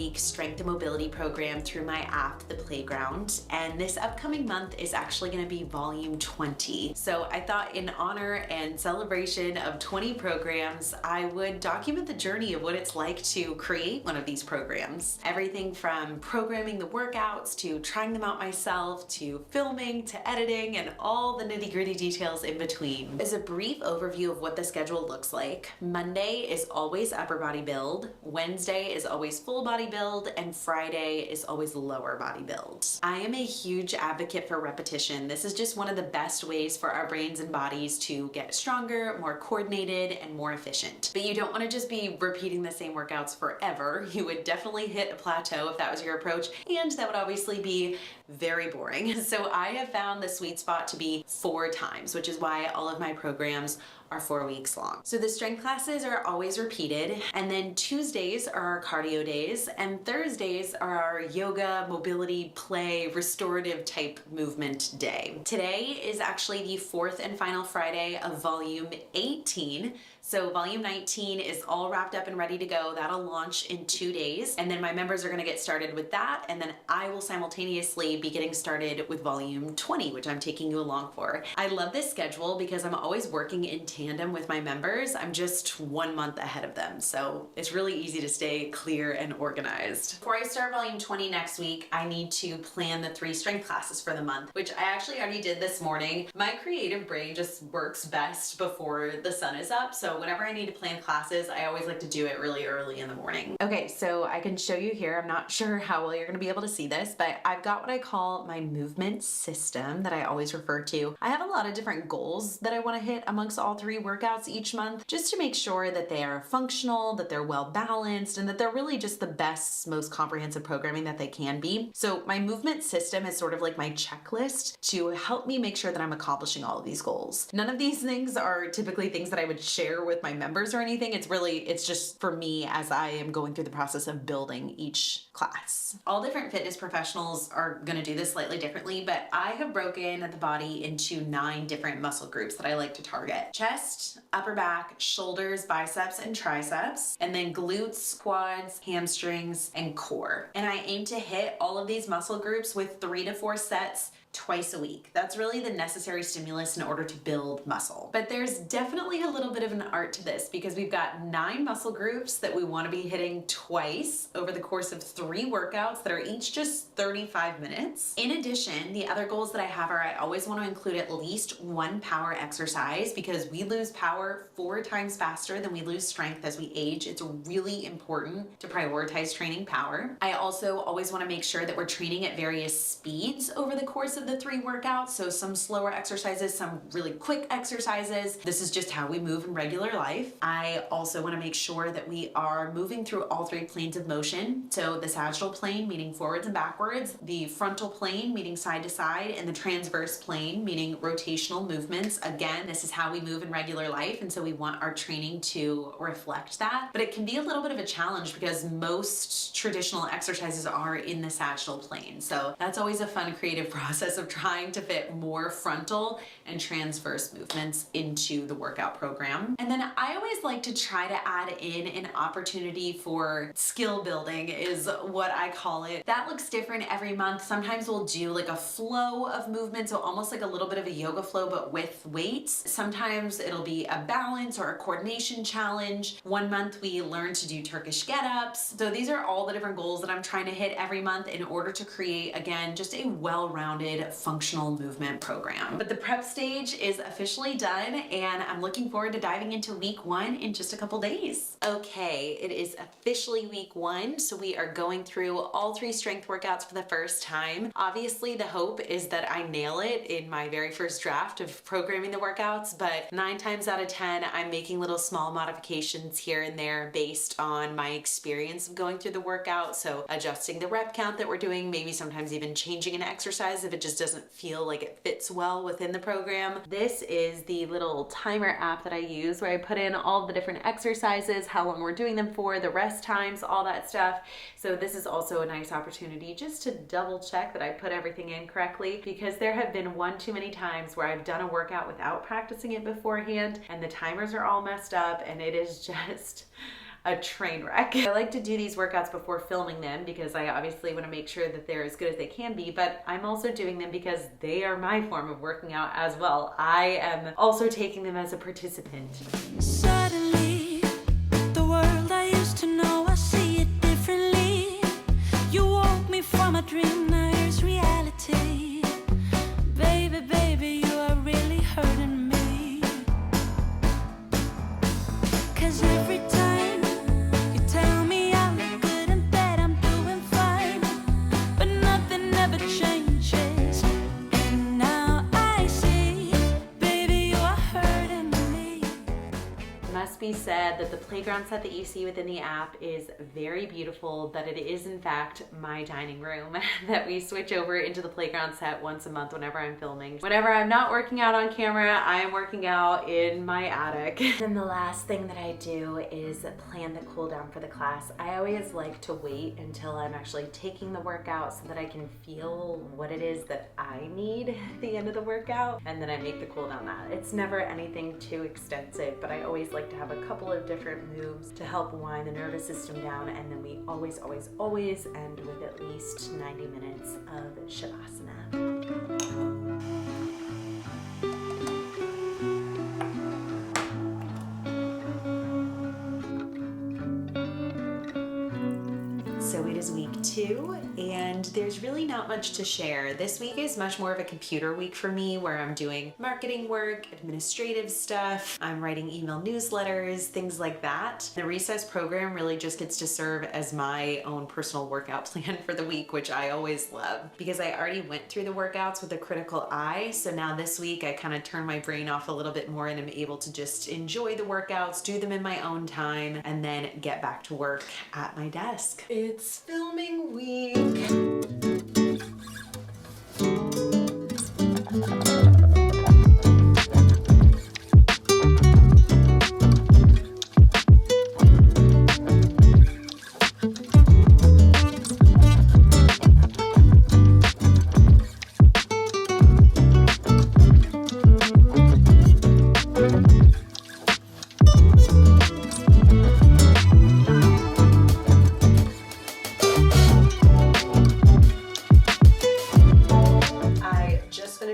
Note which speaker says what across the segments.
Speaker 1: 4-week strength and mobility program through my app, The Playground, and this upcoming month is actually going to be volume 20. So I thought in honor and celebration of 20 programs, I would document the journey of what it's like to create one of these programs. Everything from programming the workouts to trying them out myself to filming to editing and all the nitty-gritty details in between. As a brief overview of what the schedule looks like, Monday is always upper body build, Wednesday is always full body build, and Friday is always lower body build. I am a huge advocate for repetition. This is just one of the best ways for our brains and bodies to get stronger, more coordinated, and more efficient. But you don't want to just be repeating the same workouts forever. You would definitely hit a plateau if that was your approach, and that would obviously be very boring. So I have found the sweet spot to be 4 times, which is why all of my programs are 4 weeks long. So the strength classes are always repeated, and then Tuesdays are our cardio days, and Thursdays are our yoga, mobility, play, restorative type movement day. Today is actually the 4th and final Friday of volume 18. So volume 19 is all wrapped up and ready to go. That'll launch in 2 days. And then my members are gonna get started with that. And then I will simultaneously be getting started with volume 20, which I'm taking you along for. I love this schedule because I'm always working in tandem with my members. I'm just 1 month ahead of them. So it's really easy to stay clear and organized. Before I start volume 20 next week, I need to plan the 3 strength classes for the month, which I actually already did this morning. My creative brain just works best before the sun is up. So whenever I need to plan classes, I always like to do it really early in the morning. Okay, so I can show you here. I'm not sure how well you're gonna be able to see this, but I've got what I call my movement system that I always refer to. I have a lot of different goals that I wanna hit amongst all 3 workouts each month, just to make sure that they are functional, that they're well balanced, and that they're really just the best, most comprehensive programming that they can be. So my movement system is sort of like my checklist to help me make sure that I'm accomplishing all of these goals. None of these things are typically things that I would share with my members or anything. It's just for me as I am going through the process of building each class. All different fitness professionals are gonna do this slightly differently, but I have broken the body into 9 different muscle groups that I like to target. Chest, upper back, shoulders, biceps, and triceps, and then glutes, quads, hamstrings, and core. And I aim to hit all of these muscle groups with 3 to 4 sets twice a week. That's really the necessary stimulus in order to build muscle. But there's definitely a little bit of an art to this because we've got 9 muscle groups that we want to be hitting twice over the course of 3 workouts that are each just 35 minutes. In addition, the other goals that I have are I always want to include at least 1 power exercise because we lose power 4 times faster than we lose strength as we age. It's really important to prioritize training power. I also always want to make sure that we're training at various speeds over the course of the 3 workouts. So some slower exercises, some really quick exercises. This is just how we move in regular life. I also want to make sure that we are moving through all 3 planes of motion. So the sagittal plane, meaning forwards and backwards, the frontal plane, meaning side to side, and the transverse plane, meaning rotational movements. Again, this is how we move in regular life. And so we want our training to reflect that. But it can be a little bit of a challenge because most traditional exercises are in the sagittal plane. So that's always a fun creative process of trying to fit more frontal and transverse movements into the workout program. And then I always like to try to add in an opportunity for skill building is what I call it. That looks different every month. Sometimes we'll do like a flow of movement, so almost like a little bit of a yoga flow but with weights. Sometimes it'll be a balance or a coordination challenge. 1 month we learn to do Turkish get-ups. So these are all the different goals that I'm trying to hit every month in order to create, again, just a well-rounded functional movement program. But the prep stage is officially done and I'm looking forward to diving into week 1 in just a couple days. Okay, it is officially week 1, so we are going through all 3 strength workouts for the first time. Obviously, the hope is that I nail it in my very first draft of programming the workouts, but 9 times out of 10, I'm making little small modifications here and there based on my experience of going through the workout. So adjusting the rep count that we're doing, maybe sometimes even changing an exercise if it just doesn't feel like it fits well within the program. This is the little timer app that I use where I put in all the different exercises, how long we're doing them for, the rest times, all that stuff. So this is also a nice opportunity just to double check that I put everything in correctly, because there have been one too many times where I've done a workout without practicing it beforehand and the timers are all messed up and it is just a train wreck. I like to do these workouts before filming them because I obviously want to make sure that they're as good as they can be, but I'm also doing them because they are my form of working out as well. I am also taking them as a participant.
Speaker 2: Suddenly, the world I used to know, I see it differently. You woke me from a dream, now here's reality. Baby, baby, you are really hurting me. 'Cause every time you tell me I look good and that I'm doing fine, but nothing ever changes. And now I see, baby, you are hurting me.
Speaker 1: Must be said that the playground set that you see within the app is very beautiful, that it is in fact my dining room, that we switch over into the playground set once a month whenever I'm filming. Whenever I'm not working out on camera, I am working out in my attic. And the last thing that I do is plan the cool down for the class. I always like to wait until I'm actually taking the workout so that I can feel what it is that I need at the end of the workout, and then I make the cool down that. It's never anything too extensive, but I always like to have a couple of different moves to help wind the nervous system down, and then we always end with at least 90 minutes of Shavasana. So it is week 2, and there's really not much to share. This week is much more of a computer week for me, where I'm doing marketing work, administrative stuff, I'm writing email newsletters, things like that. The recess program really just gets to serve as my own personal workout plan for the week, which I always love because I already went through the workouts with a critical eye. So now this week I kind of turn my brain off a little bit more and am able to just enjoy the workouts, do them in my own time, and then get back to work at my desk. It's filming week.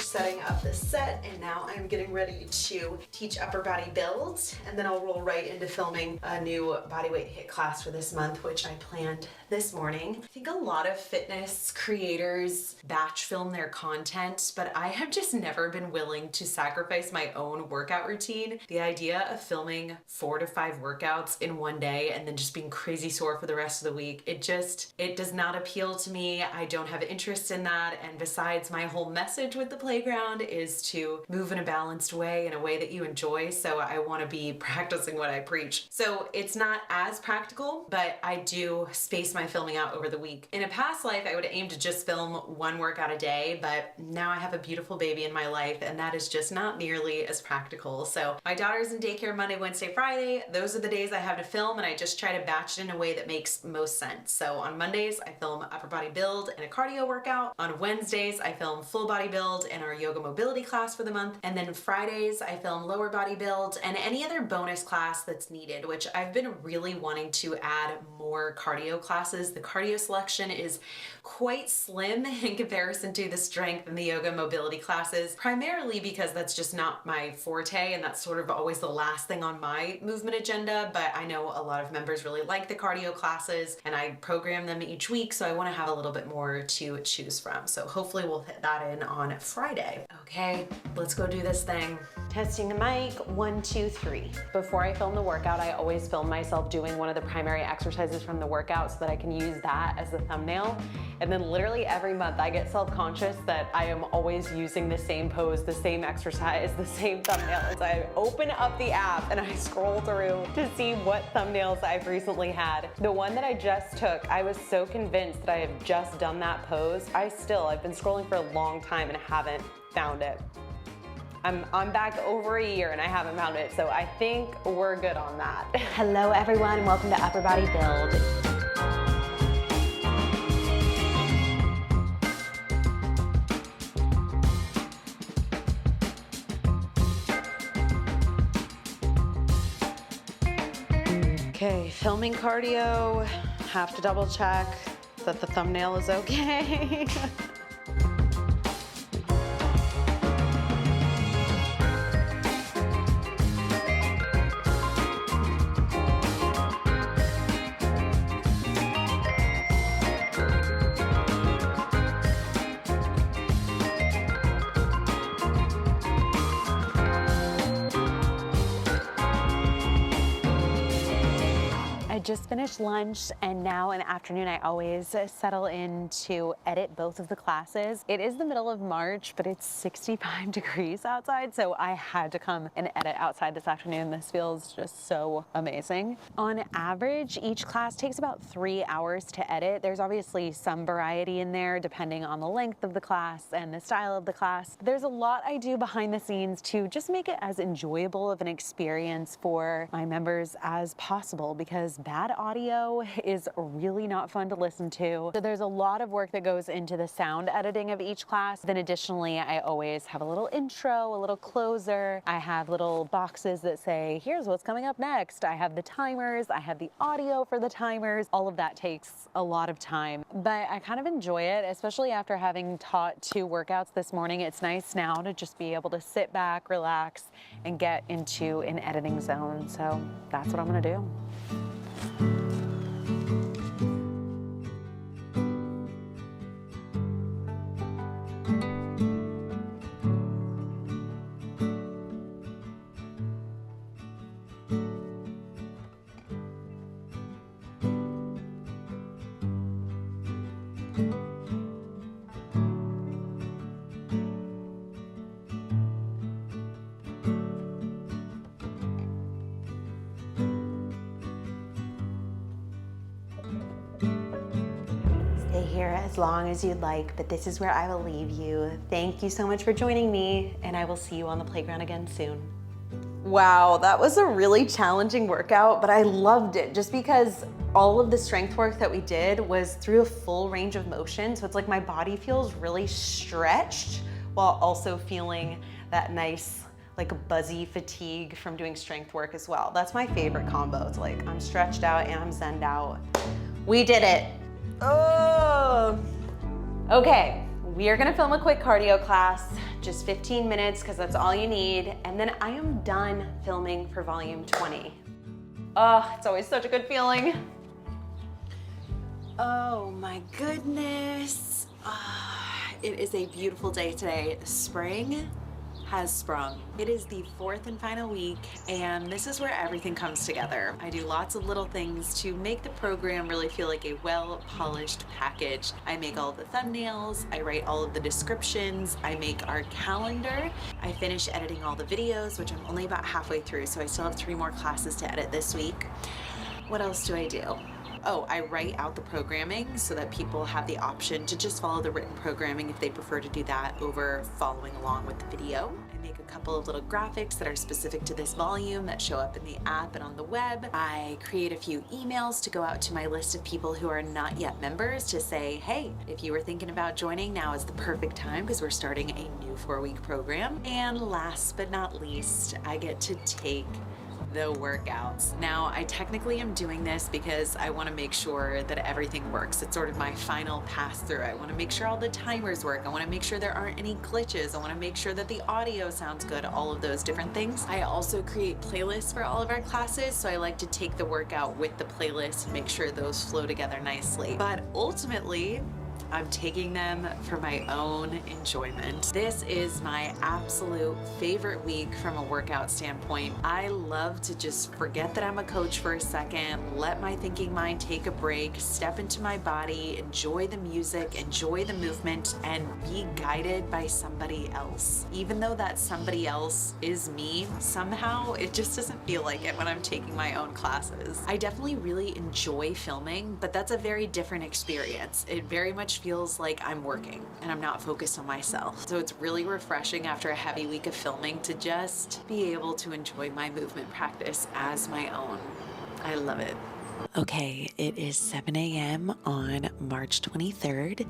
Speaker 1: Setting up the set, and now I'm getting ready to teach upper body build, and then I'll roll right into filming a new bodyweight HIIT class for this month, which I planned this morning. I think a lot of fitness creators batch film their content, but I have just never been willing to sacrifice my own workout routine. The idea of filming 4 to 5 workouts in one day and then just being crazy sore for the rest of the week, it does not appeal to me. I don't have interest in that, and besides, my whole message with the playground is to move in a balanced way, in a way that you enjoy, so I want to be practicing what I preach. So it's not as practical, but I do space my filming out over the week. In a past life, I would aim to just film 1 workout a day, but now I have a beautiful baby in my life, and that is just not nearly as practical. So my daughter's in daycare Monday, Wednesday, Friday. Those are the days I have to film, and I just try to batch it in a way that makes most sense. So on Mondays, I film upper body build and a cardio workout. On Wednesdays, I film full body build and our yoga mobility class for the month. And then Fridays, I film lower body build and any other bonus class that's needed, which I've been really wanting to add more cardio classes. The cardio selection is quite slim in comparison to the strength and the yoga mobility classes, primarily because that's just not my forte, and that's sort of always the last thing on my movement agenda. But I know a lot of members really like the cardio classes, and I program them each week, so I want to have a little bit more to choose from. So hopefully we'll hit that in on Friday. Okay, let's go do this thing. Testing the mic, 1, 2, 3. Before I film the workout, I always film myself doing one of the primary exercises from the workout so that I can use that as the thumbnail. And then literally every month I get self-conscious that I am always using the same pose, the same exercise, the same thumbnail. As I open up the app and I scroll through to see what thumbnails I've recently had. The one that I just took, I was so convinced that I have just done that pose. I've been scrolling for a long time and haven't found it. I'm back over a year and I haven't found it, so I think we're good on that. Hello everyone, and welcome to Upper Body Build. Okay, filming cardio. Have to double check that the thumbnail is okay. I just finished lunch, and now in the afternoon I always settle in to edit both of the classes. It is the middle of March, but it's 65 degrees outside, so I had to come and edit outside this afternoon. This feels just so amazing. On average, each class takes about 3 hours to edit. There's obviously some variety in there depending on the length of the class and the style of the class. There's a lot I do behind the scenes to just make it as enjoyable of an experience for my members as possible, because bad audio is really not fun to listen to. So there's a lot of work that goes into the sound editing of each class. Then additionally, I always have a little intro, a little closer. I have little boxes that say, here's what's coming up next. I have the timers, I have the audio for the timers. All of that takes a lot of time, but I kind of enjoy it, especially after having taught 2 workouts this morning. It's nice now to just be able to sit back, relax, and get into an editing zone. So that's what I'm gonna do. Stay here as long as you'd like, but this is where I will leave you. Thank you so much for joining me, and I will see you on the playground again soon. Wow, that was a really challenging workout, but I loved it just because all of the strength work that we did was through a full range of motion. So it's like my body feels really stretched while also feeling that nice, like buzzy fatigue from doing strength work as well. That's my favorite combo. It's like I'm stretched out and I'm zenned out. We did it. Oh. Okay, we are gonna film a quick cardio class, just 15 minutes, because that's all you need, and then I am done filming for volume 20. Oh, it's always such a good feeling. Oh my goodness. It is a beautiful day today. Spring has sprung. It is the 4th and final week, and this is where everything comes together. I do lots of little things to make the program really feel like a well-polished package. I make all of the thumbnails, I write all of the descriptions, I make our calendar, I finish editing all the videos, which I'm only about halfway through, so I still have 3 more classes to edit this week. What else do I do? Oh, I write out the programming so that people have the option to just follow the written programming if they prefer to do that over following along with the video. I make a couple of little graphics that are specific to this volume that show up in the app and on the web. I create a few emails to go out to my list of people who are not yet members to say, hey, if you were thinking about joining, now is the perfect time because we're starting a new 4-week program. And last but not least, I get to take the workouts. Now, I technically am doing this because I want to make sure that everything works. It's sort of my final pass through. I want to make sure all the timers work. I want to make sure there aren't any glitches. I want to make sure that the audio sounds good, all of those different things. I also create playlists for all of our classes, so I like to take the workout with the playlist and make sure those flow together nicely. But ultimately, I'm taking them for my own enjoyment. This is my absolute favorite week from a workout standpoint. I love to just forget that I'm a coach for a second, let my thinking mind take a break, step into my body, enjoy the music, enjoy the movement, and be guided by somebody else. Even though that somebody else is me, somehow it just doesn't feel like it when I'm taking my own classes. I definitely really enjoy filming, but that's a very different experience. It very much feels like I'm working and I'm not focused on myself. So it's really refreshing after a heavy week of filming to just be able to enjoy my movement practice as my own. I love it. Okay, it is 7 a.m. on March 23rd,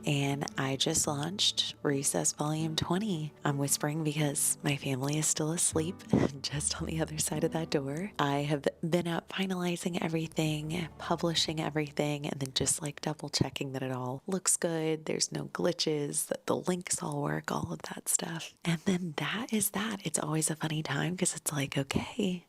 Speaker 1: and I just launched Recess Volume 20. I'm whispering because my family is still asleep just on the other side of that door. I have been up finalizing everything, publishing everything, and then just like double checking that it all looks good, there's no glitches, that the links all work, all of that stuff. And then that is that. It's always a funny time because it's like, okay,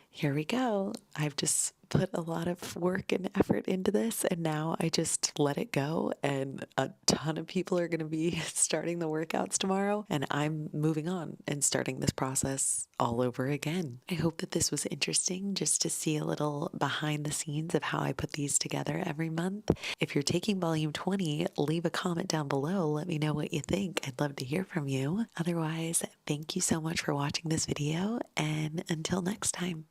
Speaker 1: here we go. I've just put a lot of work and effort into this, and now I just let it go. And a ton of people are going to be starting the workouts tomorrow, and I'm moving on and starting this process all over again. I hope that this was interesting just to see a little behind the scenes of how I put these together every month. If you're taking volume 20, leave a comment down below. Let me know what you think. I'd love to hear from you. Otherwise, thank you so much for watching this video, and until next time.